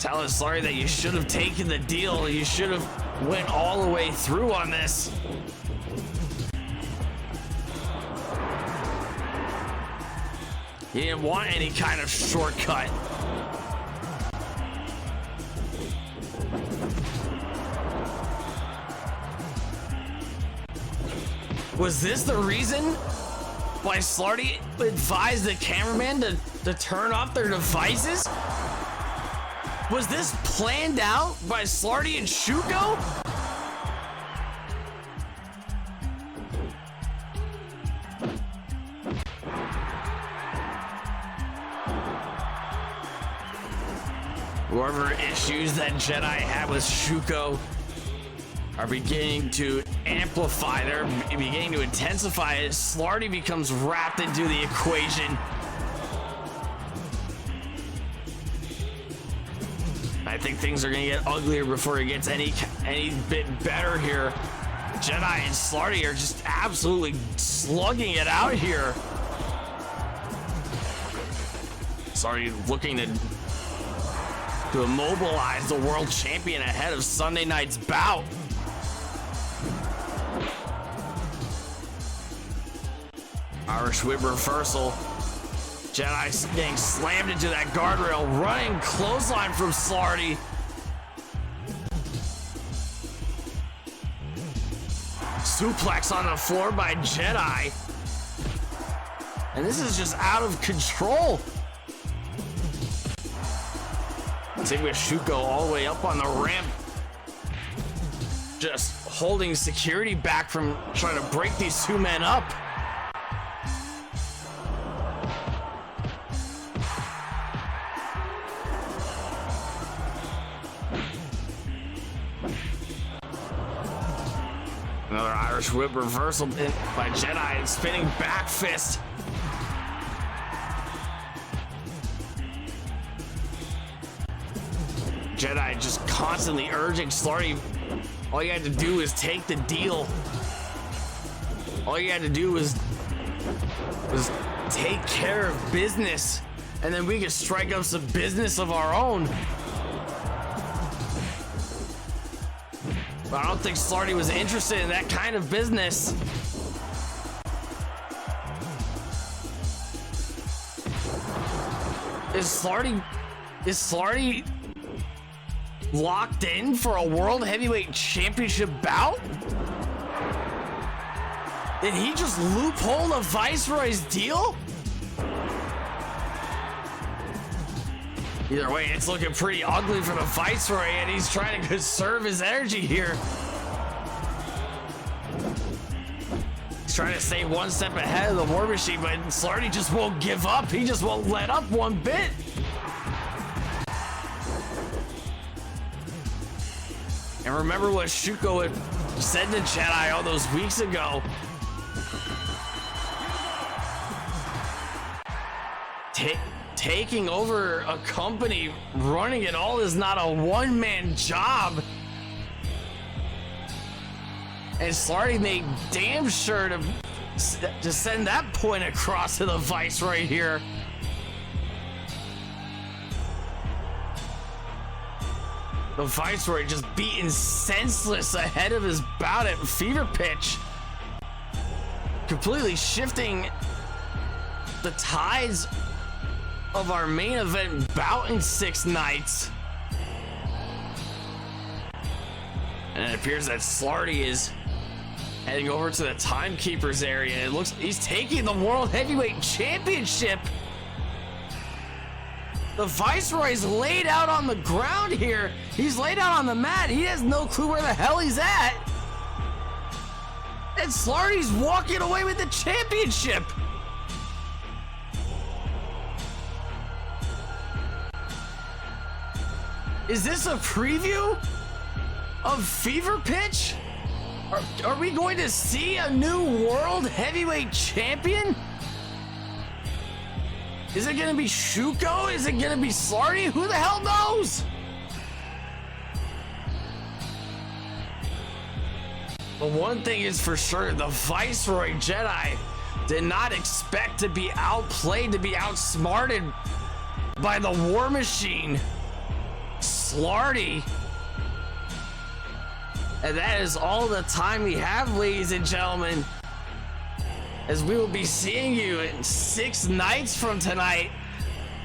S1: Telling Slarty that you should have taken the deal. You should have went all the way through on this. He didn't want any kind of shortcut. Was this the reason why Slarty advised the cameraman to turn off their devices? Was this planned out by Slarty and Shuko? Whatever issues that Jedi had with Shuko are beginning to amplify. They're beginning to intensify as Slarty becomes wrapped into the equation. I think things are gonna get uglier before it gets any bit better here. Jedi and Slarty are just absolutely slugging it out here. Slarty looking to immobilize the world champion ahead of Sunday night's bout. Irish whip reversal. Jedi getting slammed into that guardrail. Running clothesline from Slarty. Suplex on the floor by Jedi. And this is just out of control. Take with Shuko all the way up on the ramp. Just holding security back from trying to break these two men up. Another Irish whip reversal by Jedi, spinning back fist. Jedi just constantly urging Slarty. All you had to do was take the deal. All you had to do was take care of business, and then we could strike up some business of our own. But I don't think Slarty was interested in that kind of business. Is Slarty locked in for a World Heavyweight Championship bout? Did he just loophole the Viceroy's deal? Either way, it's looking pretty ugly for the Viceroy, and he's trying to conserve his energy here. He's trying to stay one step ahead of the War Machine, but Slarty just won't give up. He just won't let up one bit. And remember what Shuko had said to Jedi all those weeks ago. taking over a company, running it all is not a one-man job. And Slarty made damn sure to send that point across to the Viceroy here. The Viceroy just beaten senseless ahead of his bout at Fever Pitch. Completely shifting the tides of our main event bout in 6 nights. And it appears that Slarty is heading over to the Timekeeper's area. It looks he's taking the World Heavyweight Championship. The Viceroy's laid out on the ground here. He's laid out on the mat. He has no clue where the hell he's at. And Slarty's walking away with the championship. Is this a preview of Fever Pitch? Are we going to see a new World Heavyweight Champion? Is it gonna be Shuko? Is it gonna be Slarty? Who the hell knows? But one thing is for sure, the Viceroy Jedi did not expect to be outplayed, to be outsmarted by the War Machine, Slarty. And that is all the time we have, ladies and gentlemen, as we will be seeing you in 6 nights from tonight,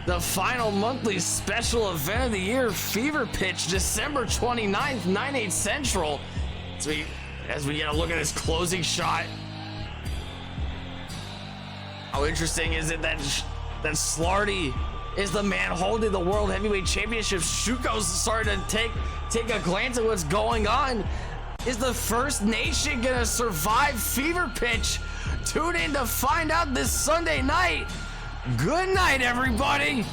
S1: the final monthly special event of the year, Fever Pitch, December 29th, 9/8 Central. As we get a look at this closing shot. How interesting is it that Slarty is the man holding the World Heavyweight Championship? Shuko's starting to take a glance at what's going on. Is the First Nation gonna survive Fever Pitch? Tune in to find out this Sunday night. Good night, everybody.